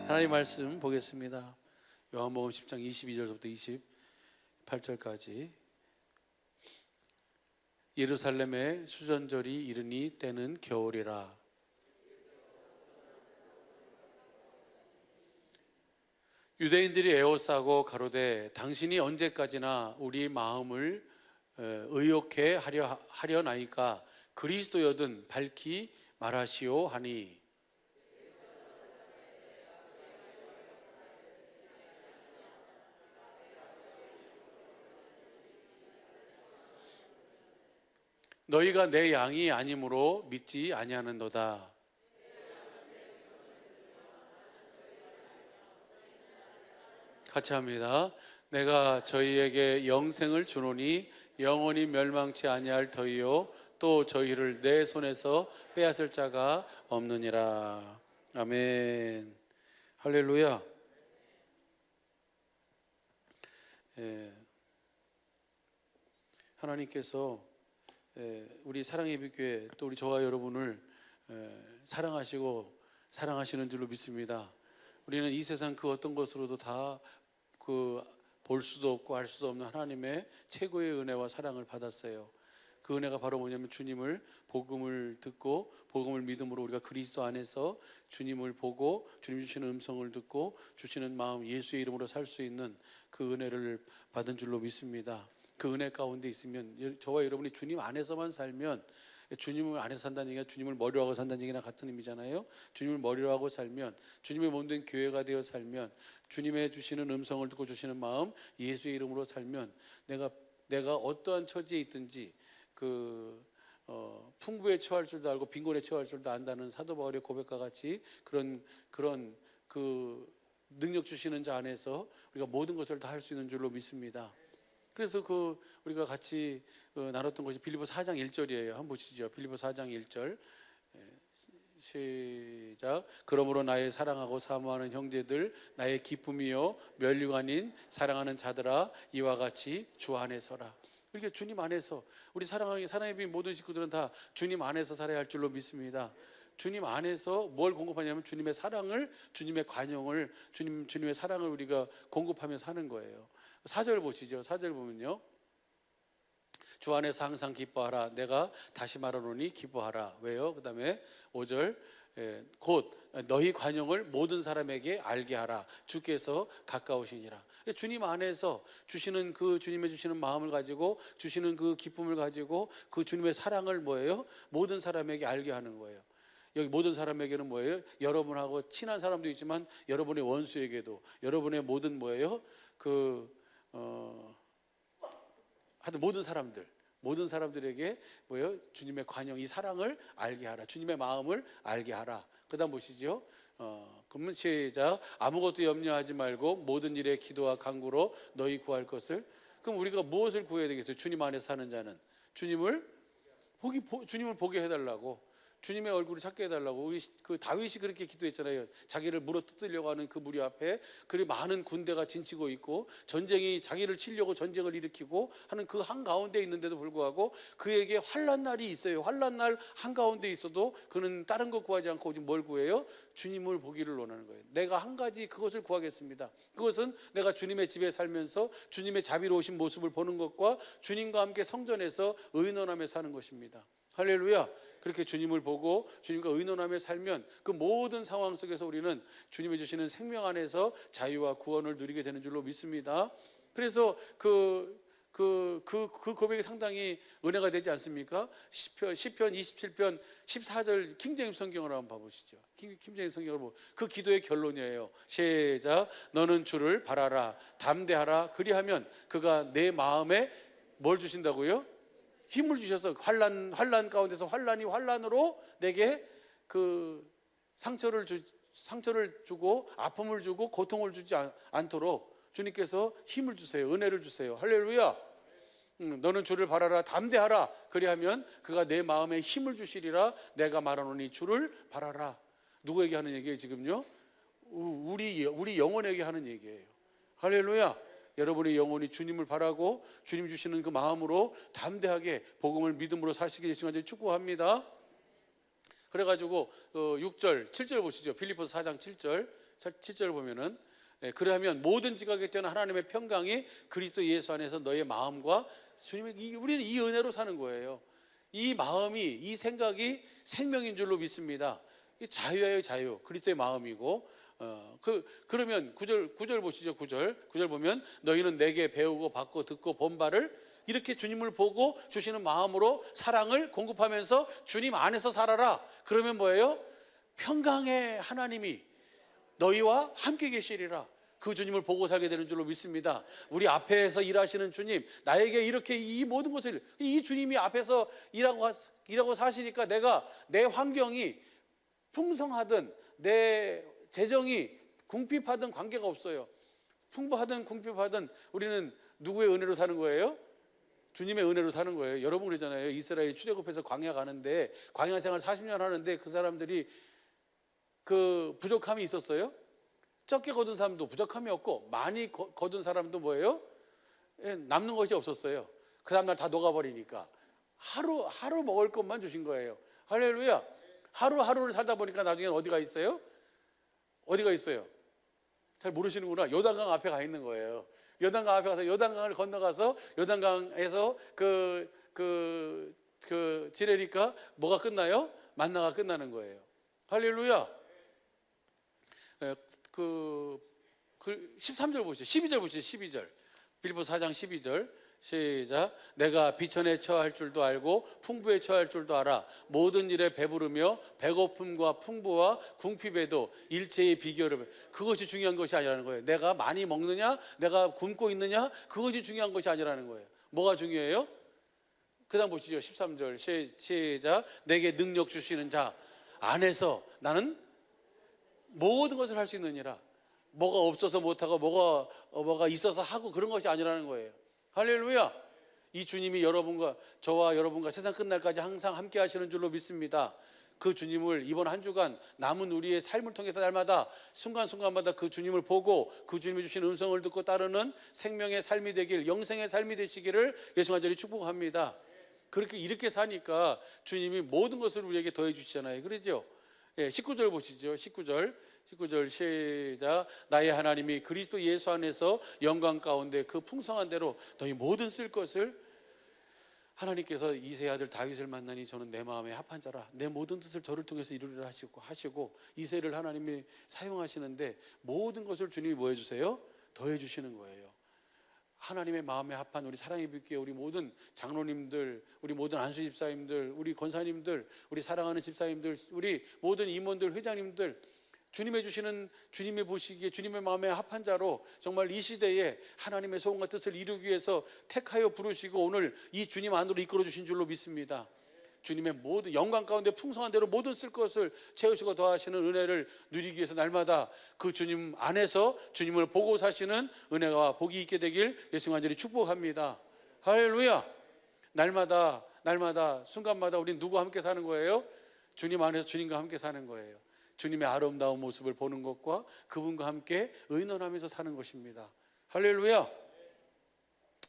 하나님 말씀 보겠습니다. 요한복음 10장 22절부터 28절까지. 예루살렘에 수전절이 이르니 때는 겨울이라. 유대인들이 에워싸고 가로되 당신이 언제까지나 우리 마음을 의욕해 하려나이까 그리스도여든 밝히 말하시오 하니, 너희가 내 양이 아니므로 믿지 아니하는도다. 같이 합니다. 내가 저희에게 영생을 주노니 영원히 멸망치 아니할 터이요 또 저희를 내 손에서 빼앗을 자가 없느니라. 아멘. 할렐루야. 하나님께서 우리 사랑예비교회 또 우리 저와 여러분을 사랑하시고 사랑하시는 줄로 믿습니다. 우리는 이 세상 그 어떤 것으로도 다 볼 수도 없고 알 수도 없는 하나님의 최고의 은혜와 사랑을 받았어요. 그 은혜가 바로 뭐냐면 주님을 복음을 듣고 복음을 믿음으로 우리가 그리스도 안에서 주님을 보고 주님 주시는 음성을 듣고 주시는 마음 예수의 이름으로 살 수 있는 그 은혜를 받은 줄로 믿습니다. 그 은혜 가운데 있으면 저와 여러분이 주님 안에서만 살면, 주님을 안에서 산다는 얘기가 주님을 머리로 하고 산다는 얘기나 같은 의미잖아요. 주님을 머리로 하고 살면, 주님의 몸된 교회가 되어 살면, 주님의 주시는 음성을 듣고 주시는 마음 예수의 이름으로 살면 내가 어떠한 처지에 있든지 풍부에 처할 줄도 알고 빈곤에 처할 줄도 안다는 사도 바울의 고백과 같이 그런 능력 주시는 자 안에서 우리가 모든 것을 다 할 수 있는 줄로 믿습니다. 그래서 우리가 같이 나눴던 것이 빌립보 4장 1절이에요. 한번 보시죠. 빌립보 4장 1절 시작. 그러므로 나의 사랑하고 사모하는 형제들, 나의 기쁨이요 면류관인 사랑하는 자들아, 이와 같이 주 안에 서라. 이렇게 주님 안에서 우리 사랑의 빈 모든 식구들은 다 주님 안에서 살아야 할 줄로 믿습니다. 주님 안에서 뭘 공급하냐면 주님의 사랑을, 주님의 관용을, 주님의 사랑을 우리가 공급하며 사는 거예요. 4절 보시죠. 4절 보면요, 주 안에서 항상 기뻐하라. 내가 다시 말하노니 기뻐하라. 왜요? 그 다음에 5절 곧 너희 관용을 모든 사람에게 알게 하라. 주께서 가까우시니라. 주님 안에서 주시는 주님의 주시는 마음을 가지고 주시는 그 기쁨을 가지고 그 주님의 사랑을 뭐예요? 모든 사람에게 알게 하는 거예요. 여기 모든 사람에게는 뭐예요? 여러분하고 친한 사람도 있지만 여러분의 원수에게도, 여러분의 모든 뭐예요? 하여튼 모든 사람들에게 뭐예요? 주님의 관용, 이 사랑을 알게 하라. 주님의 마음을 알게 하라. 그 다음 보시죠. 그러면 시작. 아무것도 염려하지 말고 모든 일에 기도와 간구로 너희 구할 것을. 그럼 우리가 무엇을 구해야 되겠어요? 주님 안에 사는 자는 주님을 보게 해달라고, 주님의 얼굴을 찾게 해달라고. 우리 다윗이 그렇게 기도했잖아요. 자기를 물어뜯으려고 하는 그 무리 앞에 그리 많은 군대가 진치고 있고 전쟁이 자기를 치려고 전쟁을 일으키고 하는 그 한가운데 있는데도 불구하고 그에게 환난 날이 있어요. 환난 날 한가운데 있어도 그는 다른 것 구하지 않고 오직 뭘 구해요? 주님을 보기를 원하는 거예요. 내가 한 가지 그것을 구하겠습니다. 그것은 내가 주님의 집에 살면서 주님의 자비로우신 모습을 보는 것과 주님과 함께 성전에서 의논하며 사는 것입니다. 할렐루야. 그렇게 주님을 보고 주님과 의논하며 살면 그 모든 상황 속에서 우리는 주님이 주시는 생명 안에서 자유와 구원을 누리게 되는 줄로 믿습니다. 그래서 그 고백이 상당히 은혜가 되지 않습니까? 시편 27편 14절 킹제임스 성경을 한번 봐보시죠. 킹제임스 성경을 보고 그 기도의 결론이에요. 시작. 너는 주를 바라라, 담대하라. 그리하면 그가 내 마음에 뭘 주신다고요? 힘을 주셔서 환난 가운데서 환난으로 내게 상처를 주고 아픔을 주고 고통을 주지 않도록 주님께서 힘을 주세요. 은혜를 주세요. 할렐루야. 너는 주를 바라라, 담대하라. 그리하면 그가 내 마음에 힘을 주시리라. 내가 말하노니 주를 바라라. 누구에게 하는 얘기예요 지금요? 우리 영혼에게 하는 얘기예요. 할렐루야. 여러분의 영혼이 주님을 바라고 주님 주시는 그 마음으로 담대하게 복음을 믿음으로 사시기를 시간에 축복합니다. 그래가지고 6절 7절 보시죠. 빌립보서 4장 7절 7절 보면은 그러하면 모든 지각에 뛰어난 하나님의 평강이 그리스도 예수 안에서 너의 마음과 주님의 우리는 이 은혜로 사는 거예요. 이 마음이 이 생각이 생명인 줄로 믿습니다. 이 자유예요, 자유. 그리스도의 마음이고 그러면 9절 보시죠. 9절 보면 너희는 내게 배우고 받고 듣고 본 바를 이렇게 주님을 보고 주시는 마음으로 사랑을 공급하면서 주님 안에서 살아라. 그러면 뭐예요? 평강의 하나님이 너희와 함께 계시리라. 그 주님을 보고 살게 되는 줄로 믿습니다. 우리 앞에서 일하시는 주님, 나에게 이렇게 이 모든 것을 이 주님이 앞에서 일하고 사시니까 내 환경이 풍성하든 내 재정이 궁핍하든 관계가 없어요. 풍부하든 궁핍하든 우리는 누구의 은혜로 사는 거예요? 주님의 은혜로 사는 거예요. 여러분 그러잖아요. 이스라엘 출애굽해서 광야 가는데 광야 생활 40년 하는데 그 사람들이 그 부족함이 있었어요? 적게 거둔 사람도 부족함이 없고 많이 거둔 사람도 뭐예요? 남는 것이 없었어요. 그 다음날 다 녹아버리니까 하루 먹을 것만 주신 거예요. 할렐루야. 하루하루를 살다 보니까 나중에는 어디가 있어요? 어디가 있어요? 잘 모르시는구나. 요단강 앞에 가 있는 거예요. 요단강 앞에 가서 요단강을 건너가서 요단강에서 지내니까 뭐가 끝나요? 만나가 끝나는 거예요. 할렐루야. 13절 보시죠. 12절 보시죠. 12절. 빌립보서 4장 12절. 시작. 내가 비천에 처할 줄도 알고 풍부에 처할 줄도 알아. 모든 일에 배부르며 배고픔과 풍부와 궁핍에도 일체의 비결을. 그것이 중요한 것이 아니라는 거예요. 내가 많이 먹느냐, 내가 굶고 있느냐, 그것이 중요한 것이 아니라는 거예요. 뭐가 중요해요? 그 다음 보시죠. 13절. 시작. 내게 능력 주시는 자 안에서 나는 모든 것을 할 수 있느니라. 뭐가 없어서 못하고 뭐가 있어서 하고 그런 것이 아니라는 거예요. 할렐루야. 이 주님이 여러분과 저와 여러분과 세상 끝날까지 항상 함께 하시는 줄로 믿습니다. 그 주님을 이번 한 주간 남은 우리의 삶을 통해서 날마다 순간순간마다 그 주님을 보고 그 주님이 주신 음성을 듣고 따르는 생명의 삶이 되길, 영생의 삶이 되시기를 예수 간절히 축복합니다. 이렇게 사니까 주님이 모든 것을 우리에게 더해 주시잖아요. 그러죠? 19절 보시죠. 19절 시작. 나의 하나님이 그리스도 예수 안에서 영광 가운데 그 풍성한 대로 너희 모든 쓸 것을. 하나님께서 이새의 아들 다윗을 만나니 저는 내 마음에 합한 자라. 내 모든 뜻을 저를 통해서 이루리라 하시고 이새를 하나님이 사용하시는데 모든 것을 주님이 뭐 해주세요? 더해 주시는 거예요. 하나님의 마음에 합한 우리 사랑의 빛교회 우리 모든 장로님들, 우리 모든 안수 집사님들, 우리 권사님들, 우리 사랑하는 집사님들, 우리 모든 임원들, 회장님들, 주님의 주시는 주님의 보시기에 주님의 마음에 합한 자로 정말 이 시대에 하나님의 소원과 뜻을 이루기 위해서 택하여 부르시고 오늘 이 주님 안으로 이끌어 주신 줄로 믿습니다. 주님의 모든 영광 가운데 풍성한 대로 모든 쓸 것을 채우시고 더하시는 은혜를 누리기 위해서 날마다 그 주님 안에서 주님을 보고 사시는 은혜와 복이 있게 되길 예수 간절히 축복합니다. 할렐루야. 날마다 순간마다 우리는 누구와 함께 사는 거예요? 주님 안에서 주님과 함께 사는 거예요. 주님의 아름다운 모습을 보는 것과 그분과 함께 의논하면서 사는 것입니다. 할렐루야.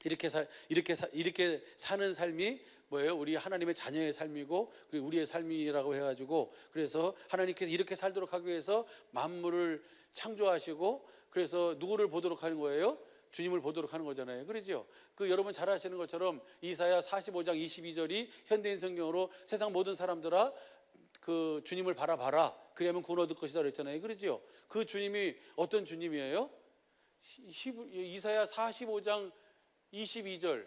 이렇게 사는 삶이 뭐예요? 우리 하나님의 자녀의 삶이고 우리의 삶이라고 해가지고 그래서 하나님께서 이렇게 살도록 하기 위해서 만물을 창조하시고 그래서 누구를 보도록 하는 거예요? 주님을 보도록 하는 거잖아요. 그렇죠? 여러분 잘 아시는 것처럼 이사야 45장 22절이 현대인 성경으로 세상 모든 사람들아 그 주님을 바라봐라. 그러면 구원 얻을 것이다 그랬잖아요. 그렇죠? 그 주님이 어떤 주님이에요? 이사야 45장 22절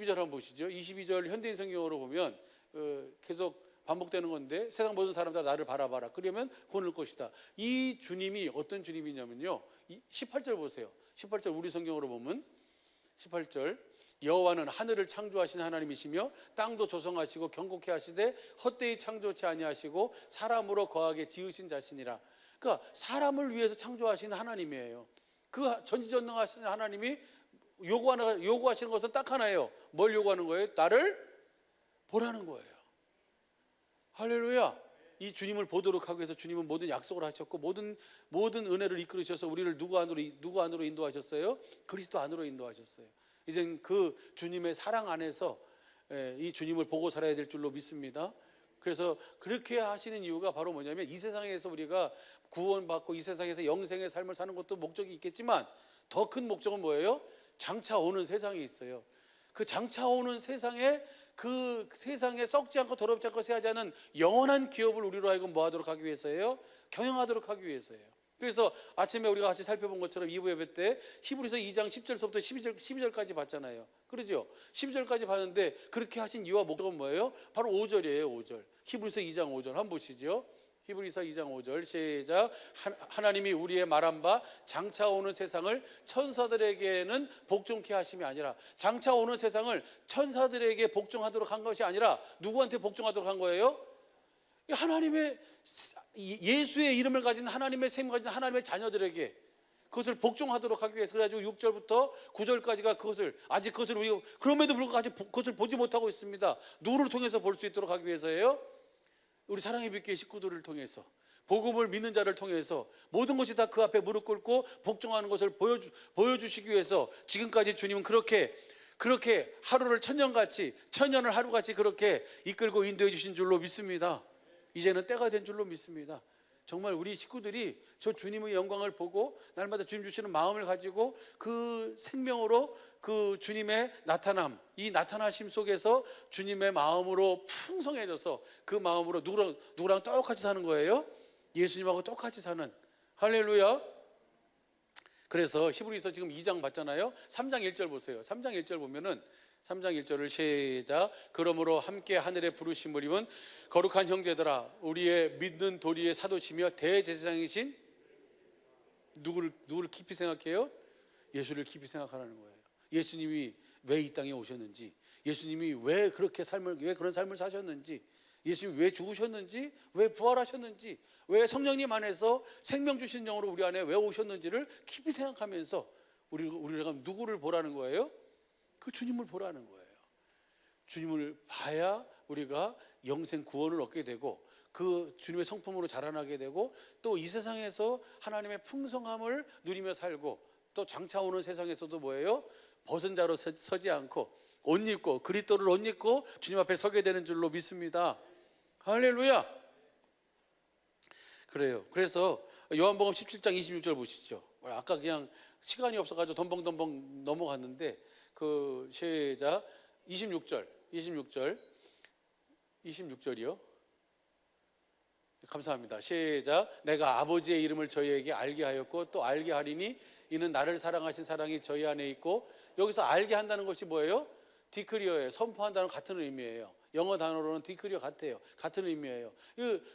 한번 보시죠. 22절 현대인 성경으로 보면 계속 반복되는 건데 세상 모든 사람들 나를 바라봐라. 그러면 구원 얻을 것이다. 이 주님이 어떤 주님이냐면요. 18절 보세요. 18절 우리 성경으로 보면 18절 여호와는 하늘을 창조하신 하나님이시며 땅도 조성하시고 경고케 하시되 헛되이 창조치 아니하시고 사람으로 거하게 지으신 자신이라. 그러니까 사람을 위해서 창조하신 하나님이에요. 그 전지전능하신 하나님이 요구하시는 것은 딱 하나예요. 뭘 요구하는 거예요? 나를 보라는 거예요. 할렐루야. 이 주님을 보도록 하기 위해서 주님은 모든 약속을 하셨고 모든 은혜를 이끌으셔서 우리를 누구 안으로 인도하셨어요? 그리스도 안으로 인도하셨어요. 이젠 그 주님의 사랑 안에서 이 주님을 보고 살아야 될 줄로 믿습니다. 그래서 그렇게 하시는 이유가 바로 뭐냐면 이 세상에서 우리가 구원받고 이 세상에서 영생의 삶을 사는 것도 목적이 있겠지만 더 큰 목적은 뭐예요? 장차 오는 세상이 있어요. 그 장차 오는 세상에 그 세상에 썩지 않고 더럽지 않고 쇠하지 않은 영원한 기업을 우리로 하여금 뭐 하도록 하기 위해서예요? 경영하도록 하기 위해서예요. 그래서 아침에 우리가 같이 살펴본 것처럼 2부 예배 때 히브리서 2장 10절서부터 12절까지 봤잖아요. 그러죠? 12절까지 봤는데 그렇게 하신 이유와 목적은 뭐예요? 바로 5절이에요. 5절. 히브리서 2장 5절 한번 보시죠. 히브리서 2장 5절 시작. 하나님이 우리의 말한 바 장차 오는 세상을 천사들에게는 복종케 하심이 아니라, 장차 오는 세상을 천사들에게 복종하도록 한 것이 아니라 누구한테 복종하도록 한 거예요? 하나님의, 예수의 이름을 가진 하나님의 생명을 가진 하나님의 자녀들에게 그것을 복종하도록 하기 위해서. 그래가지고 6절부터 9절까지가 그것을, 아직 그것을 우리가 그럼에도 불구하고 아직 그것을 보지 못하고 있습니다. 누구를 통해서 볼 수 있도록 하기 위해서예요? 우리 사랑의 빛교회 식구들을 통해서, 복음을 믿는 자를 통해서 모든 것이 다 그 앞에 무릎 꿇고 복종하는 것을 보여주시기 위해서 지금까지 주님은 그렇게 하루를 천년같이, 천년을 하루같이 그렇게 이끌고 인도해 주신 줄로 믿습니다. 이제는 때가 된 줄로 믿습니다. 정말 우리 식구들이 저 주님의 영광을 보고 날마다 주님 주시는 마음을 가지고 그 생명으로 그 주님의 나타남, 이 나타나심 속에서 주님의 마음으로 풍성해져서 그 마음으로 누구랑 똑같이 사는 거예요? 예수님하고 똑같이 사는. 할렐루야. 그래서 히브리서 지금 2장 봤잖아요. 3장 1절 보세요. 3장 1절 보면은 3장 1절을 시작. 그러므로 함께 하늘에 부르심을 입은 거룩한 형제들아, 우리의 믿는 도리의 사도시며 대제사장이신 누구를 깊이 생각해요? 예수를 깊이 생각하라는 거예요. 예수님이 왜 이 땅에 오셨는지, 예수님이 왜 그런 삶을 사셨는지, 예수님이 왜 죽으셨는지, 왜 부활하셨는지, 왜 성령님 안에서 생명 주신 영으로 우리 안에 왜 오셨는지를 깊이 생각하면서 우리가 누구를 보라는 거예요? 그 주님을 보라는 거예요. 주님을 봐야 우리가 영생 구원을 얻게 되고 그 주님의 성품으로 자라나게 되고 또 이 세상에서 하나님의 풍성함을 누리며 살고 또 장차 오는 세상에서도 뭐예요? 벗은 자로 서지 않고 옷 입고 그리스도를 옷 입고 주님 앞에 서게 되는 줄로 믿습니다. 할렐루야. 그래요. 그래서 요한복음 17장 26절 보시죠. 아까 그냥 시간이 없어가지고 덤벙덤벙 넘어갔는데 그 시작. 26절이요. 감사합니다. 시작. 내가 아버지의 이름을 저희에게 알게 하였고 또 알게 하리니 이는 나를 사랑하신 사랑이 저희 안에 있고. 여기서 알게 한다는 것이 뭐예요? 디크리어예요. 선포한다는 같은 의미예요. 영어 단어로는 디크리어 같아요. 같은 의미예요.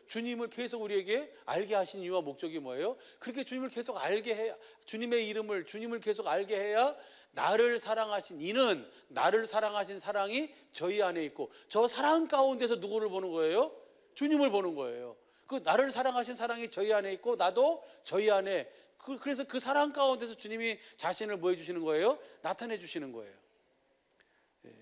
주님을 계속 우리에게 알게 하신 이유와 목적이 뭐예요? 그렇게 주님을 계속 알게 해야, 주님의 이름을, 주님을 계속 알게 해야 나를 사랑하신 이는 나를 사랑하신 사랑이 저희 안에 있고, 저 사랑 가운데서 누구를 보는 거예요? 주님을 보는 거예요. 그 나를 사랑하신 사랑이 저희 안에 있고 나도 저희 안에, 그래서 그 사랑 가운데서 주님이 자신을 뭐 해주시는 거예요? 나타내 주시는 거예요.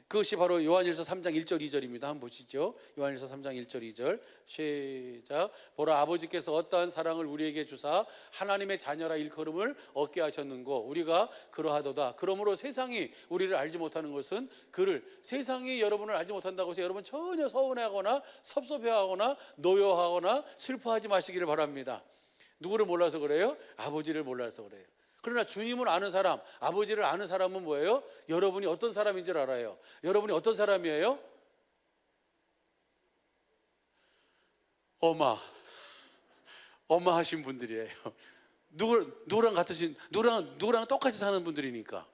그것이 바로 요한일서 3장 1절 2절입니다. 한번 보시죠. 요한일서 3장 1절 2절 시작. 보라, 아버지께서 어떠한 사랑을 우리에게 주사 하나님의 자녀라 일컬음을 얻게 하셨는고 우리가 그러하도다. 그러므로 세상이 우리를 알지 못하는 것은 세상이 여러분을 알지 못한다고 해서 여러분 전혀 서운해하거나 섭섭해하거나 노여하거나 슬퍼하지 마시기를 바랍니다. 누구를 몰라서 그래요? 아버지를 몰라서 그래요. 그러나 주님을 아는 사람, 아버지를 아는 사람은 뭐예요? 여러분이 어떤 사람인 줄 알아요. 여러분이 어떤 사람이에요? 어마하신 분들이에요. 누구랑 똑같이 사는 분들이니까.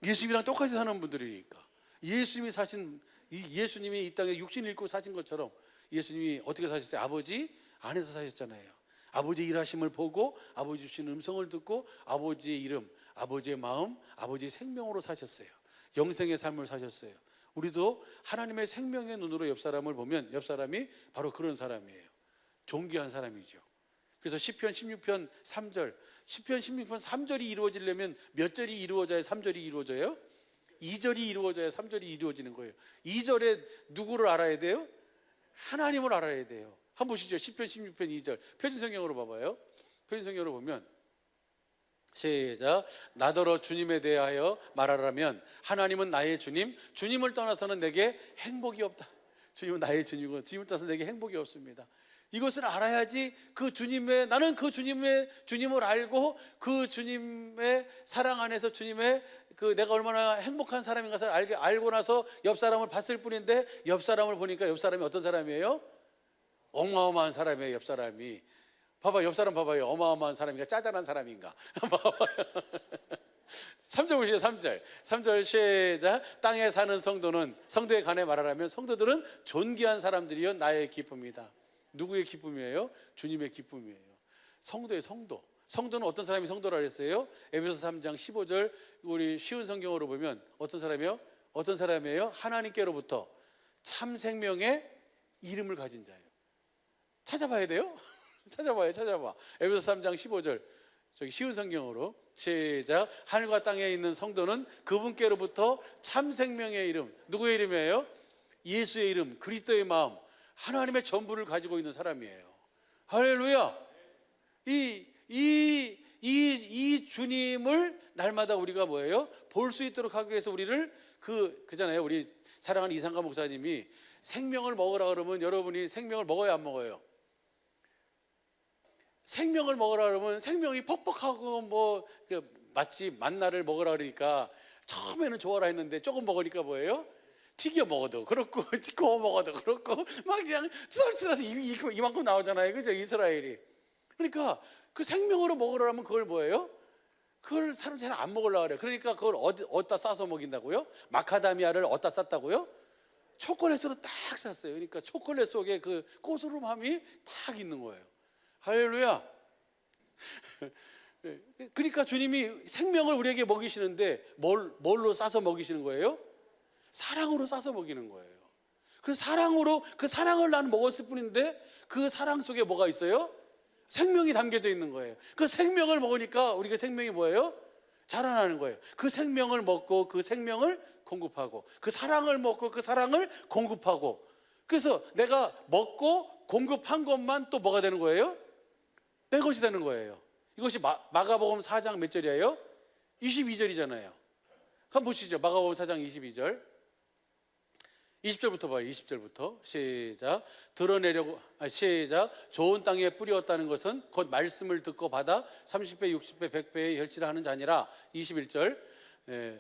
예수님이랑 똑같이 사는 분들이니까. 예수님이 이 땅에 육신 입고 사신 것처럼 예수님이 어떻게 사셨어요? 아버지 안에서 사셨잖아요. 아버지의 일하심을 보고 아버지 주시는 음성을 듣고 아버지의 이름, 아버지의 마음, 아버지의 생명으로 사셨어요. 영생의 삶을 사셨어요. 우리도 하나님의 생명의 눈으로 옆 사람을 보면 옆 사람이 바로 그런 사람이에요. 존귀한 사람이죠. 그래서 시편 16편 3절, 시편 16편 3절이 이루어지려면 몇 절이 이루어져야 3절이 이루어져요? 2절이 이루어져야 3절이 이루어지는 거예요. 2절에 누구를 알아야 돼요? 하나님을 알아야 돼요. 한번 보시죠. 시편 16편 2절 표준성경으로 봐봐요. 표준성경으로 보면 시작. 나더러 주님에 대하여 말하라면 하나님은 나의 주님, 주님을 떠나서는 내게 행복이 없다. 주님은 나의 주님이고 주님을 떠나서 내게 행복이 없습니다. 이것을 알아야지 나는 그 주님을 알고 그 주님의 사랑 안에서 주님의 내가 얼마나 행복한 사람인 것을 알고 나서 옆 사람을 봤을 뿐인데 옆 사람을 보니까 옆 사람이 어떤 사람이에요? 어마어마한 사람이에요. 옆 사람이. 봐봐, 옆 사람 봐봐요. 어마어마한 사람인가 짜잘한 사람인가. 3절 보시죠. 3절 시작. 땅에 사는 성도에 관해 말하라면 성도들은 존귀한 사람들이요 나의 기쁨이다. 누구의 기쁨이에요? 주님의 기쁨이에요. 성도는 어떤 사람이 성도라 그랬어요? 에베소서 3장 15절 우리 쉬운 성경으로 보면 어떤 사람이에요? 하나님께로부터 참 생명의 이름을 가진 자예요. 찾아봐야 돼요. 찾아봐. 에베소서 3장 15절 저기 쉬운 성경으로 시작. 하늘과 땅에 있는 성도는 그분께로부터 참 생명의 이름, 누구의 이름이에요? 예수의 이름, 그리스도의 마음, 하나님의 전부를 가지고 있는 사람이에요. 할렐루야. 이 주님을 날마다 우리가 뭐예요? 볼 수 있도록 하기 위해서 우리를 그잖아요. 우리 사랑하는 이상가 목사님이 생명을 먹으라 그러면 여러분이 생명을 먹어야 안 먹어요? 생명을 먹으라 그러면 생명이 퍽퍽하고 마치 만나를 먹으라 그러니까 처음에는 좋아라 했는데 조금 먹으니까 뭐예요? 튀겨 먹어도 그렇고 구워 먹어도 그렇고 막 그냥 투덜투덜해서 이만큼 나오잖아요. 그죠? 이스라엘이. 그러니까 그 생명으로 먹으라면 그걸 뭐예요? 그걸 사람들이 안 먹으려고 그래요. 그러니까 그걸 어디다 싸서 먹인다고요? 마카다미아를 어디다 쌌다고요? 초콜릿으로 딱 쌌어요. 그러니까 초콜릿 속에 그 고소름함이 딱 있는 거예요. 할렐루야. 그러니까 주님이 생명을 우리에게 먹이시는데 뭘로 싸서 먹이시는 거예요? 사랑으로 싸서 먹이는 거예요. 그래서 그 사랑을 나는 먹었을 뿐인데 그 사랑 속에 뭐가 있어요? 생명이 담겨져 있는 거예요. 그 생명을 먹으니까 우리가 생명이 뭐예요? 자라나는 거예요. 그 생명을 먹고 그 생명을 공급하고 그 사랑을 먹고 그 사랑을 공급하고 그래서 내가 먹고 공급한 것만 또 뭐가 되는 거예요? 내 것이 되는 거예요. 이것이 마가복음 4장 몇 절이에요? 22절이잖아요. 한번 보시죠. 마가복음 4장 22절 20절부터 봐요. 20절부터 시작. 시작. 좋은 땅에 뿌렸다는 것은 곧 말씀을 듣고 받아 30배, 60배, 100배의 혈치를 하는 자니라. 21절.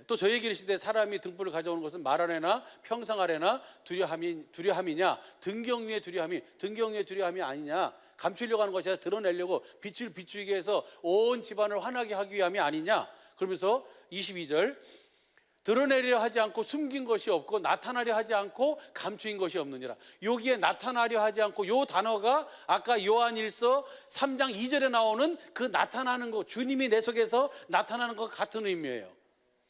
또 저에게 이르시되 사람이 등불을 가져오는 것은 말 아래나 평상 아래나 두려함이냐? 등경 위의 두려함이 아니냐? 감추려고 하는 것이 아니라 드러내려고 빛을 비추게 해서 온 집안을 환하게 하기 위함이 아니냐? 그러면서 22절. 드러내려 하지 않고 숨긴 것이 없고 나타나려 하지 않고 감추인 것이 없느니라. 여기에 나타나려 하지 않고 요 단어가 아까 요한일서 3장 2절에 나오는 그 나타나는 것, 주님이 내 속에서 나타나는 것 같은 의미예요.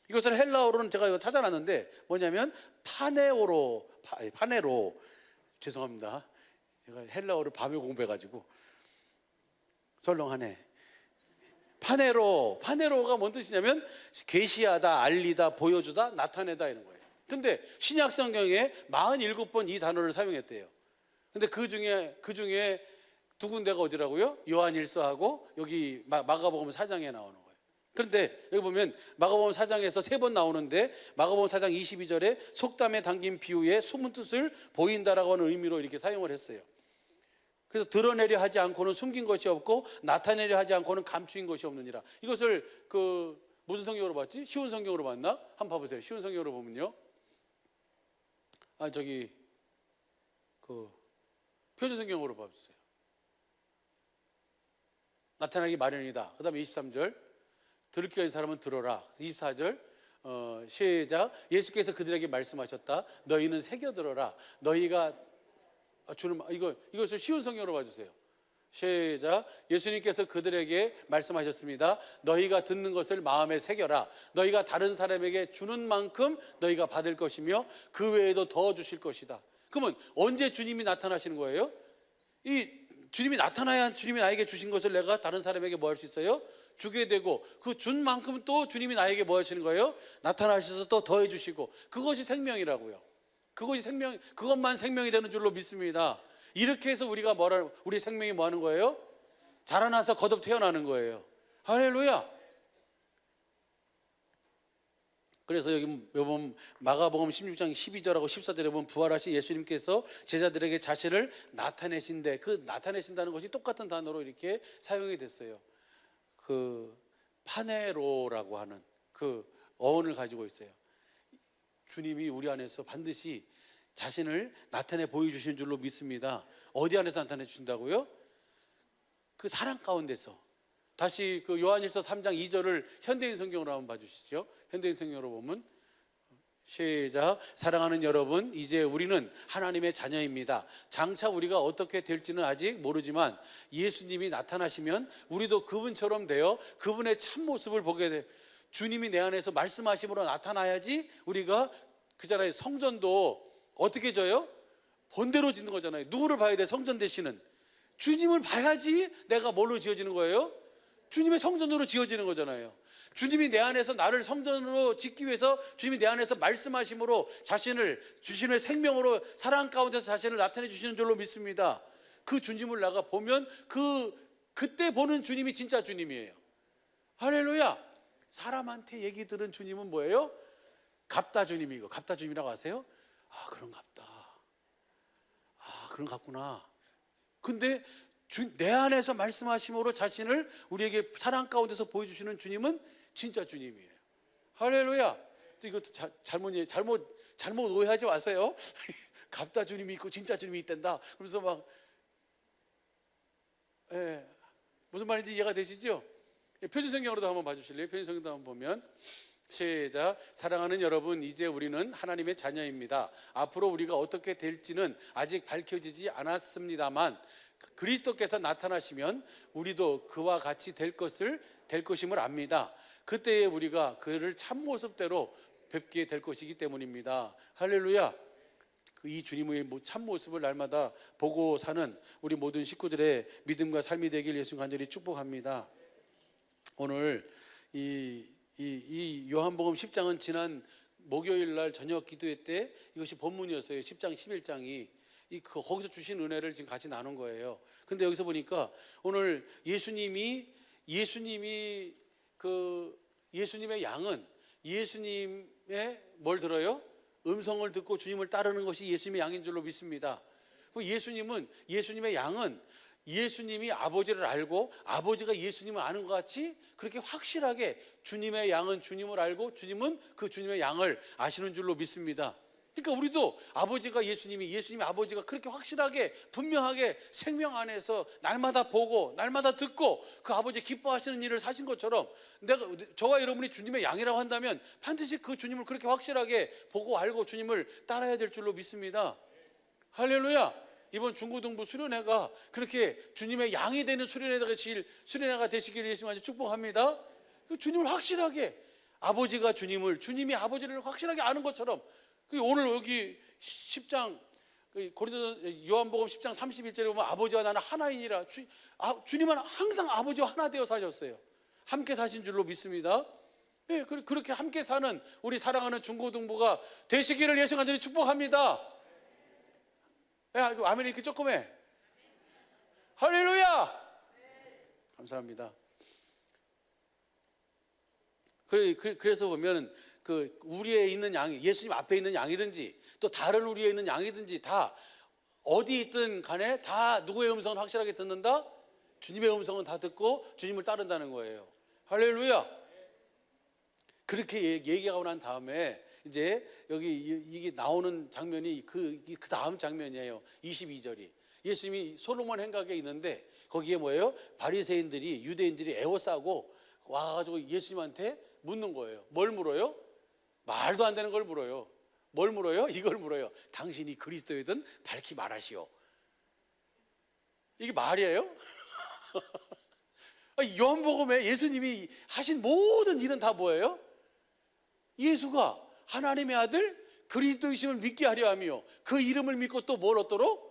이것을 헬라어로는 제가 이거 찾아놨는데 뭐냐면 파네로. 죄송합니다. 제가 헬라어를 밤에 공부해가지고 설렁하네. 파네로가 뭔 뜻이냐면 계시하다, 알리다, 보여주다, 나타내다 이런 거예요. 근데 신약 성경에 47번 이 단어를 사용했대요. 근데 그 중에 두 군데가 어디라고요? 요한일서하고 여기 마가복음 4장에 나오는 거예요. 그런데 여기 보면 마가복음 4장에서 3번 나오는데 마가복음 4장 22절에 속담에 담긴 비유에 숨은 뜻을 보인다라고 하는 의미로 이렇게 사용을 했어요. 그래서 드러내려 하지 않고는 숨긴 것이 없고 나타내려 하지 않고는 감추인 것이 없느니라. 이것을 무슨 성경으로 봤지? 쉬운 성경으로 봤나? 한번 봐보세요. 쉬운 성경으로 보면요. 표준 성경으로 봐보세요. 나타나기 마련이다. 그 다음에 23절. 들을 귀가 있는 사람은 들어라. 24절. 시작. 예수께서 그들에게 말씀하셨다. 너희는 새겨들어라. 너희가 이것을 쉬운 성경으로 봐주세요. 시작. 예수님께서 그들에게 말씀하셨습니다. 너희가 듣는 것을 마음에 새겨라. 너희가 다른 사람에게 주는 만큼 너희가 받을 것이며 그 외에도 더 주실 것이다. 그러면 언제 주님이 나타나시는 거예요? 이 주님이 나타나야 주님이 나에게 주신 것을 내가 다른 사람에게 뭐 할 수 있어요? 주게 되고 그 준 만큼 또 주님이 나에게 뭐 하시는 거예요? 나타나셔서 또 더해 주시고 그것이 생명이라고요. 그것만 생명이 되는 줄로 믿습니다. 이렇게 해서 우리 생명이 뭐 하는 거예요? 자라나서 거듭 태어나는 거예요. 할렐루야. 그래서 여기 보면 마가복음 16장 12절하고 14절에 보면 부활하신 예수님께서 제자들에게 자신을 나타내신데, 그 나타내신다는 것이 똑같은 단어로 이렇게 사용이 됐어요. 그 파네로라고 하는 그 어원을 가지고 있어요. 주님이 우리 안에서 반드시 자신을 나타내 보여주시는 줄로 믿습니다. 어디 안에서 나타내 주신다고요? 그 사랑 가운데서. 다시 그 요한일서 3장 2절을 현대인 성경으로 한번 봐주시죠. 현대인 성경으로 보면 시작. 사랑하는 여러분, 이제 우리는 하나님의 자녀입니다. 장차 우리가 어떻게 될지는 아직 모르지만 예수님이 나타나시면 우리도 그분처럼 되어 그분의 참모습을 보게 돼. 주님이 내 안에서 말씀하심으로 나타나야지 우리가, 그잖아요. 성전도 어떻게 져요? 본대로 짓는 거잖아요. 누구를 봐야 돼? 성전 대신은 주님을 봐야지 내가 뭘로 지어지는 거예요? 주님의 성전으로 지어지는 거잖아요. 주님이 내 안에서 나를 성전으로 짓기 위해서 주님이 내 안에서 말씀하심으로 자신을, 주신의 생명으로 사랑 가운데서 자신을 나타내 주시는 줄로 믿습니다. 그 주님을 나가 보면 그때 보는 주님이 진짜 주님이에요. 할렐루야. 사람한테 얘기 들은 주님은 뭐예요? 갑다 주님이고. 갑다 주님이라고 아세요? 아, 그런 갑다. 아, 그런 갑구나. 근데 내 안에서 말씀하심으로 자신을 우리에게 사랑 가운데서 보여주시는 주님은 진짜 주님이에요. 할렐루야. 또 이것도 잘못 오해하지 마세요. 갑다 주님이 있고 진짜 주님이 있단다. 그러면서 막, 무슨 말인지 이해가 되시죠? 표준성경으로도 한번 봐주실래요? 표준성경도 한번 보면 시작. 사랑하는 여러분, 이제 우리는 하나님의 자녀입니다. 앞으로 우리가 어떻게 될지는 아직 밝혀지지 않았습니다만 그리스도께서 나타나시면 우리도 그와 같이 될 것임을 압니다. 그때에 우리가 그를 참모습대로 뵙게 될 것이기 때문입니다. 할렐루야. 이 주님의 참모습을 날마다 보고 사는 우리 모든 식구들의 믿음과 삶이 되길 예수님 간절히 축복합니다. 오늘 이 요한복음 10장은 지난 목요일 날 저녁 기도회 때 이것이 본문이었어요. 10장 11장이 거기서 주신 은혜를 지금 같이 나눈 거예요. 근데 여기서 보니까 오늘 예수님의 양은 예수님의 뭘 들어요? 음성을 듣고 주님을 따르는 것이 예수님의 양인 줄로 믿습니다. 예수님의 양은 예수님이 아버지를 알고 아버지가 예수님을 아는 것 같이 그렇게 확실하게 주님의 양은 주님을 알고 주님은 그 주님의 양을 아시는 줄로 믿습니다. 그러니까 우리도 아버지가 예수님이 아버지가 그렇게 확실하게 분명하게 생명 안에서 날마다 보고 날마다 듣고 그 아버지 기뻐하시는 일을 사신 것처럼 저와 여러분이 주님의 양이라고 한다면 반드시 그 주님을 그렇게 확실하게 보고 알고 주님을 따라야 될 줄로 믿습니다. 할렐루야. 이번 중고등부 수련회가 그렇게 주님의 양이 되는 수련회가 되시기를 예수님께 축복합니다. 주님을 확실하게, 아버지가 주님이 아버지를 확실하게 아는 것처럼, 오늘 여기 10장 요한복음 10장 31절에 보면 아버지와 나는 하나이니라. 주님은 항상 아버지와 하나 되어 사셨어요. 함께 사신 줄로 믿습니다. 네, 그렇게 함께 사는 우리 사랑하는 중고등부가 되시기를 예수님 간절히 축복합니다. 야, 아멘 이렇게 조금해. 할렐루야. 감사합니다. 그래서 보면 우리에 있는 양이, 예수님 앞에 있는 양이든지 또 다른 우리에 있는 양이든지 다 어디 있든 간에 다 누구의 음성은 확실하게 듣는다? 주님의 음성은 다 듣고 주님을 따른다는 거예요. 할렐루야. 그렇게 얘기하고 난 다음에 이제 여기 이게 나오는 장면이 그 다음 장면이에요. 22절이 예수님이 솔로몬 행각에 있는데 거기에 뭐예요? 바리새인들이, 유대인들이 애워싸고 와가지고 예수님한테 묻는 거예요. 뭘 물어요? 말도 안 되는 걸 물어요. 뭘 물어요? 이걸 물어요. 당신이 그리스도이든 밝히 말하시오. 이게 말이에요? 요한복음에 예수님이 하신 모든 일은 다 뭐예요? 예수가 하나님의 아들 그리스도이심을 믿게 하려 하며 그 이름을 믿고 또 뭘 얻도록?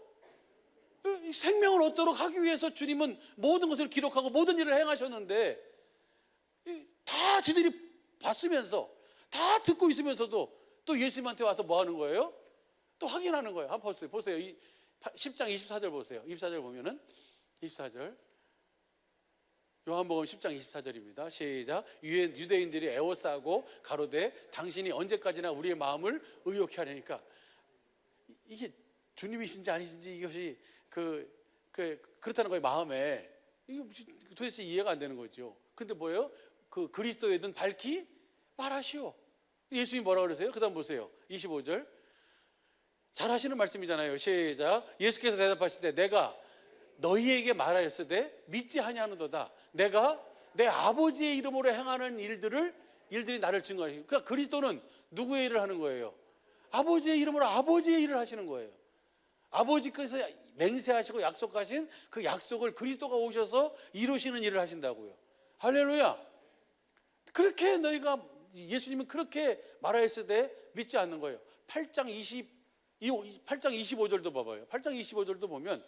생명을 얻도록 하기 위해서 주님은 모든 것을 기록하고 모든 일을 행하셨는데 다 지들이 봤으면서 다 듣고 있으면서도 또 예수님한테 와서 뭐 하는 거예요? 또 확인하는 거예요. 한번 보세요. 10장 24절 보세요. 24절 보면은 24절 요한복음 10장 24절입니다. 시작. 유대인들이 애워싸고 가로되 당신이 언제까지나 우리의 마음을 의욕해 하려니까, 이게 주님이신지 아니신지 이것이 그렇다는 거예요. 마음에 이게 도대체 이해가 안 되는 거죠. 근데 뭐예요? 그 그리스도이든 밝히 말하시오. 예수님이 뭐라고 그러세요? 그 다음 보세요. 25절. 잘 하시는 말씀이잖아요. 시작. 예수께서 대답하시되 내가 너희에게 말하였으되 믿지 아니하는도다. 내가 내 아버지의 이름으로 행하는 일들이 나를 증거하시고. 그러니까 그리스도는 누구의 일을 하는 거예요? 아버지의 이름으로 아버지의 일을 하시는 거예요. 아버지께서 맹세하시고 약속하신 그 약속을 그리스도가 오셔서 이루시는 일을 하신다고요. 할렐루야. 그렇게 너희가, 예수님은 그렇게 말하였으되 믿지 않는 거예요. 8장 25절도 봐봐요. 8장 25절도 보면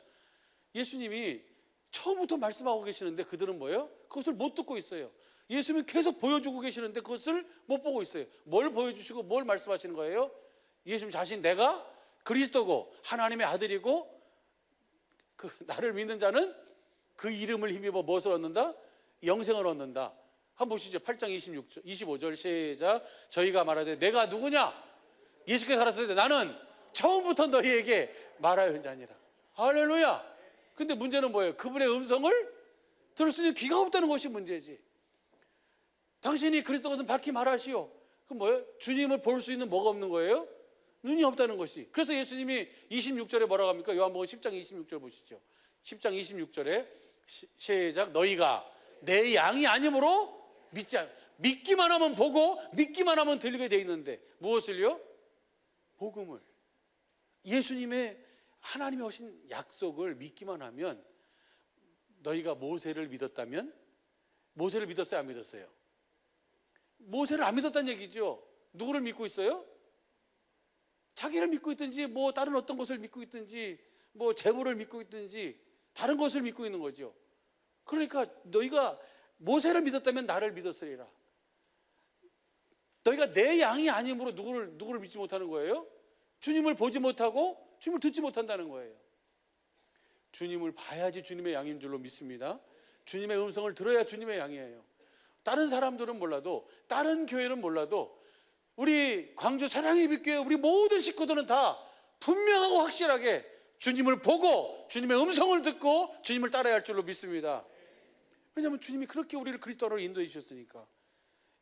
예수님이 처음부터 말씀하고 계시는데 그들은 뭐예요? 그것을 못 듣고 있어요. 예수님이 계속 보여주고 계시는데 그것을 못 보고 있어요. 뭘 보여주시고 뭘 말씀하시는 거예요? 예수님 자신, 내가 그리스도고 하나님의 아들이고 나를 믿는 자는 그 이름을 힘입어 무엇을 얻는다? 영생을 얻는다. 한번 보시죠. 8장 25절 시작. 저희가 말하되 내가 누구냐? 예수께서 살았을 때 나는 처음부터 너희에게 말하여 자니라. 할렐루야. 근데 문제는 뭐예요? 그분의 음성을 들을 수 있는 귀가 없다는 것이 문제지. 당신이 그리스도거든 밝히 말하시오. 그럼 뭐예요? 주님을 볼 수 있는 뭐가 없는 거예요? 눈이 없다는 것이. 그래서 예수님이 26절에 뭐라고 합니까? 요한복음 10장 26절 보시죠. 10장 26절에 시작. 너희가 내 양이 아니므로 믿기만 하면 보고 믿기만 하면 들리게 돼 있는데 무엇을요? 복음을. 예수님의 하나님이 하신 약속을 믿기만 하면, 너희가 모세를 믿었다면, 모세를 믿었어요? 안 믿었어요? 모세를 안 믿었다는 얘기죠. 누구를 믿고 있어요? 자기를 믿고 있든지 뭐 다른 어떤 것을 믿고 있든지 뭐 재물을 믿고 있든지 다른 것을 믿고 있는 거죠. 그러니까 너희가 모세를 믿었다면 나를 믿었으리라. 너희가 내 양이 아니므로 누구를 믿지 못하는 거예요? 주님을 보지 못하고 주님을 듣지 못한다는 거예요. 주님을 봐야지 주님의 양인 줄로 믿습니다. 주님의 음성을 들어야 주님의 양이에요. 다른 사람들은 몰라도, 다른 교회는 몰라도, 우리 광주 사랑예비교회 우리 모든 식구들은 다 분명하고 확실하게 주님을 보고 주님의 음성을 듣고 주님을 따라야 할 줄로 믿습니다. 왜냐하면 주님이 그렇게 우리를 그리스도로 인도해 주셨으니까.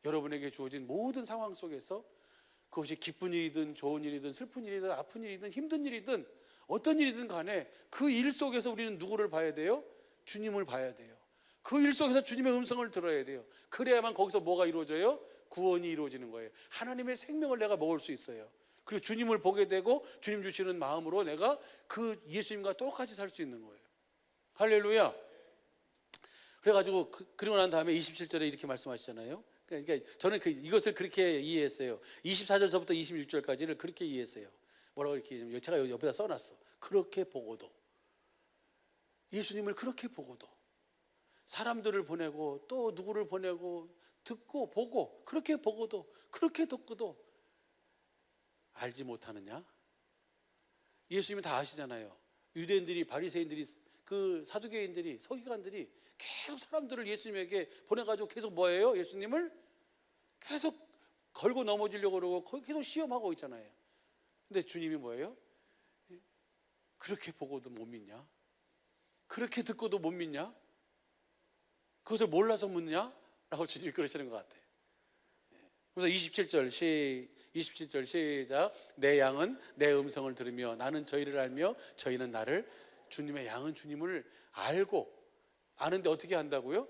여러분에게 주어진 모든 상황 속에서, 그것이 기쁜 일이든 좋은 일이든 슬픈 일이든 아픈 일이든 힘든 일이든 어떤 일이든 간에 그 일 속에서 우리는 누구를 봐야 돼요? 주님을 봐야 돼요. 그 일 속에서 주님의 음성을 들어야 돼요. 그래야만 거기서 뭐가 이루어져요? 구원이 이루어지는 거예요. 하나님의 생명을 내가 먹을 수 있어요. 그리고 주님을 보게 되고 주님 주시는 마음으로 내가 그 예수님과 똑같이 살 수 있는 거예요. 할렐루야. 그래가지고 그리고 난 다음에 27절에 이렇게 말씀하시잖아요. 그러니까 저는 이것을 그렇게 이해했어요. 24절서부터 26절까지를 그렇게 이해했어요. 뭐라고 이렇게 얘기하냐면, 제가 옆에다 써놨어. 그렇게 보고도, 예수님을 그렇게 보고도, 사람들을 보내고 또 누구를 보내고 듣고 보고, 그렇게 보고도 그렇게 듣고도 알지 못하느냐? 예수님이 다 아시잖아요. 유대인들이, 바리새인들이, 그 사두개인들이, 서기관들이 계속 사람들을 예수님에게 보내가지고 계속 뭐예요? 예수님을 계속 걸고 넘어지려고 그러고 계속 시험하고 있잖아요. 근데 주님이 뭐예요? 그렇게 보고도 못 믿냐? 그렇게 듣고도 못 믿냐? 그것을 몰라서 묻냐? 라고 주님이 그러시는 것 같아요. 그래서 27절 시작. 내 양은 내 음성을 들으며 나는 저희를 알며 저희는 나를. 주님의 양은 주님을 알고, 아는데 어떻게 한다고요?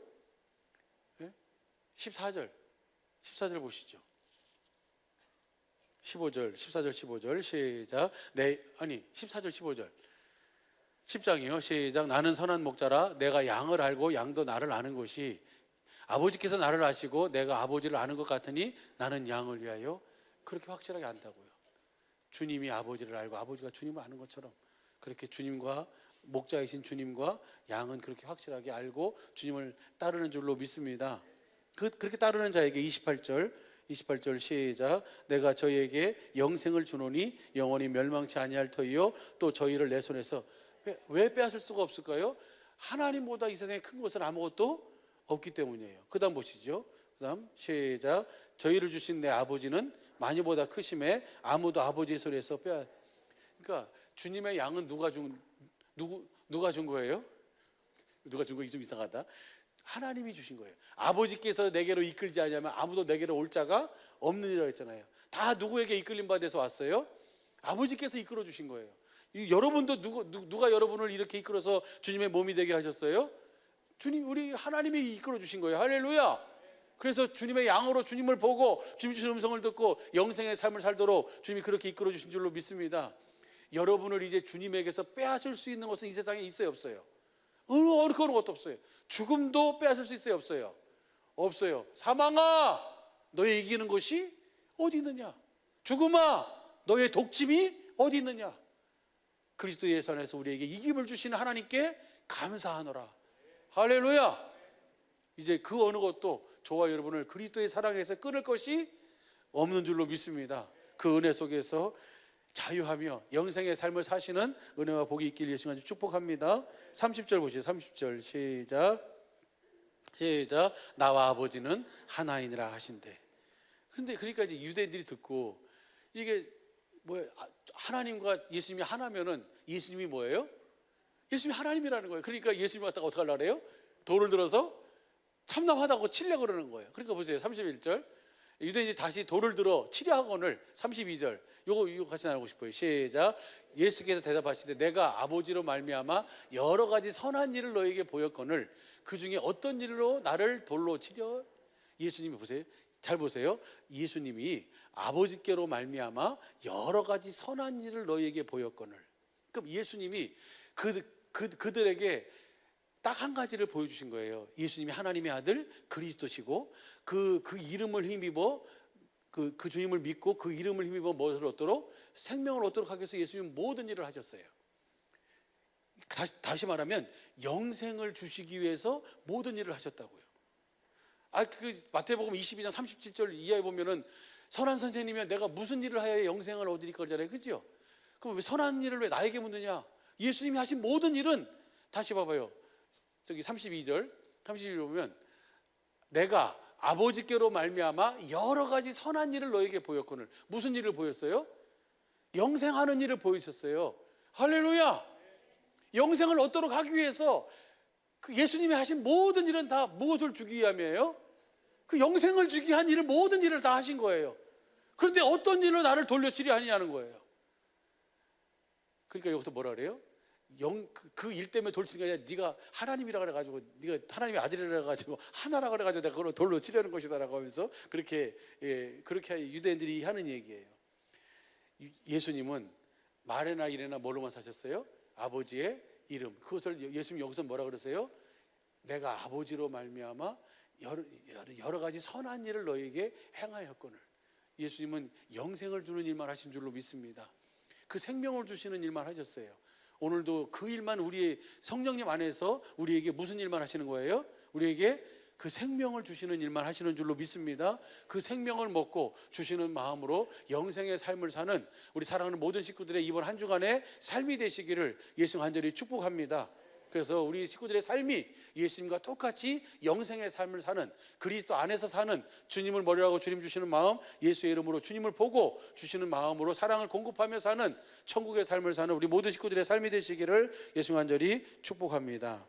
14절 보시죠. 14절 15절 시작. 14절 15절 10장이요. 시작. 나는 선한 목자라 내가 양을 알고 양도 나를 아는 것이, 아버지께서 나를 아시고 내가 아버지를 아는 것 같으니 나는 양을 위하여. 그렇게 확실하게 안다고요. 주님이 아버지를 알고 아버지가 주님을 아는 것처럼, 그렇게 주님과, 목자이신 주님과 양은 그렇게 확실하게 알고 주님을 따르는 줄로 믿습니다. 그렇게 따르는 자에게 28절 시작. 내가 저희에게 영생을 주노니 영원히 멸망치 아니할 터이요 또 저희를 내 손에서. 왜 빼앗을 수가 없을까요? 하나님보다 이 세상에 큰 것은 아무것도 없기 때문이에요. 그다음 보시죠. 그다음 시작. 저희를 주신 내 아버지는 많이보다 크심에 아무도 아버지의 손에서 빼앗. 그러니까 주님의 양은 누가 준 거예요? 누가 준 거 좀 이상하다. 하나님이 주신 거예요. 아버지께서 내게로 이끌지 않으면 아무도 내게로 올 자가 없느니라 했잖아요. 다 누구에게 이끌림 받아서 왔어요? 아버지께서 이끌어 주신 거예요. 여러분도 누가 여러분을 이렇게 이끌어서 주님의 몸이 되게 하셨어요? 주님, 우리 하나님이 이끌어 주신 거예요. 할렐루야. 그래서 주님의 양으로 주님을 보고 주님 주신 음성을 듣고 영생의 삶을 살도록 주님이 그렇게 이끌어 주신 줄로 믿습니다. 여러분을 이제 주님에게서 빼앗을 수 있는 것은 이 세상에 있어요, 없어요? 어느 것도 없어요. 죽음도 빼앗을 수 있어요, 없어요? 없어요. 사망아, 너의 이기는 것이 어디 있느냐? 죽음아, 너의 독침이 어디 있느냐? 그리스도 예수 안에서 우리에게 이김을 주시는 하나님께 감사하노라. 할렐루야. 이제 그 어느 것도 저와 여러분을 그리스도의 사랑에서 끊을 것이 없는 줄로 믿습니다. 그 은혜 속에서 자유하며 영생의 삶을 사시는 은혜와 복이 있길 예수님 축복합니다. 30절 보시죠. 30절 시작. 나와 아버지는 하나이니라 하신대. 근데 그러니까 이제 유대인들이 듣고 이게 뭐예요? 하나님과 예수님이 하나면은 예수님이 뭐예요? 예수님이 하나님이라는 거예요. 그러니까 예수님이 갖다가 어떻게 하려고 그래요? 돌을 들어서 참남하다고 치려고 그러는 거예요. 그러니까 보세요. 31절. 유대인이 다시 돌을 들어 치려 하거늘. 32절. 이거 같이 나누고 싶어요. 시작. 예수께서 대답하시되 내가 아버지로 말미암아 여러 가지 선한 일을 너에게 보였거늘 그 중에 어떤 일로 나를 돌로 치려? 예수님이 보세요. 잘 보세요. 예수님이 아버지께로 말미암아 여러 가지 선한 일을 너에게 보였거늘. 그럼 예수님이 그들에게 딱 한 가지를 보여주신 거예요. 예수님이 하나님의 아들 그리스도시고 그 이름을 힘입어 그 주님을 믿고 그 이름을 힘입어 무엇을 얻도록? 생명을 얻도록 하기 위해서 예수님은 모든 일을 하셨어요. 다시 말하면 영생을 주시기 위해서 모든 일을 하셨다고요. 그 마태복음 22장 37절 이하에 보면은 선한 선생님이면 내가 무슨 일을 하여야 영생을 얻으리 거잖아요. 그죠? 그럼 왜 선한 일을 왜 나에게 묻느냐? 예수님이 하신 모든 일은 다시 봐봐요. 저기 32절 보면 내가 아버지께로 말미암아 여러 가지 선한 일을 너에게 보였거늘. 무슨 일을 보였어요? 영생하는 일을 보이셨어요. 할렐루야. 영생을 얻도록 하기 위해서 그 예수님이 하신 모든 일은 다 무엇을 주기 위함이에요? 그 영생을 주기 위한 일을 모든 일을 다 하신 거예요. 그런데 어떤 일로 나를 돌려치려 하느냐는 거예요. 그러니까 여기서 뭐라 그래요? 그 일 때문에 돌치는 게 아니라 네가 하나님이라 그래가지고 네가 하나님의 아들이라 그래가지고 하나라 그래가지고 내가 그걸 돌로 치려는 것이다라고 하면서 그렇게 유대인들이 하는 얘기예요. 예수님은 말에나 일에나 뭘로만 사셨어요? 아버지의 이름. 그것을 예수님 여기서 뭐라 그러세요? 내가 아버지로 말미암아 여러 가지 선한 일을 너에게 행하였거늘. 예수님은 영생을 주는 일만 하신 줄로 믿습니다. 그 생명을 주시는 일만 하셨어요. 오늘도 그 일만 우리의 성령님 안에서 우리에게 무슨 일만 하시는 거예요? 우리에게 그 생명을 주시는 일만 하시는 줄로 믿습니다. 그 생명을 먹고 주시는 마음으로 영생의 삶을 사는 우리 사랑하는 모든 식구들의 이번 한 주간의 삶이 되시기를 예수 간절히 축복합니다. 그래서 우리 식구들의 삶이 예수님과 똑같이 영생의 삶을 사는 그리스도 안에서 사는 주님을 머리로 하고 주님 주시는 마음, 예수의 이름으로 주님을 보고 주시는 마음으로 사랑을 공급하며 사는 천국의 삶을 사는 우리 모든 식구들의 삶이 되시기를 예수 간절히 축복합니다.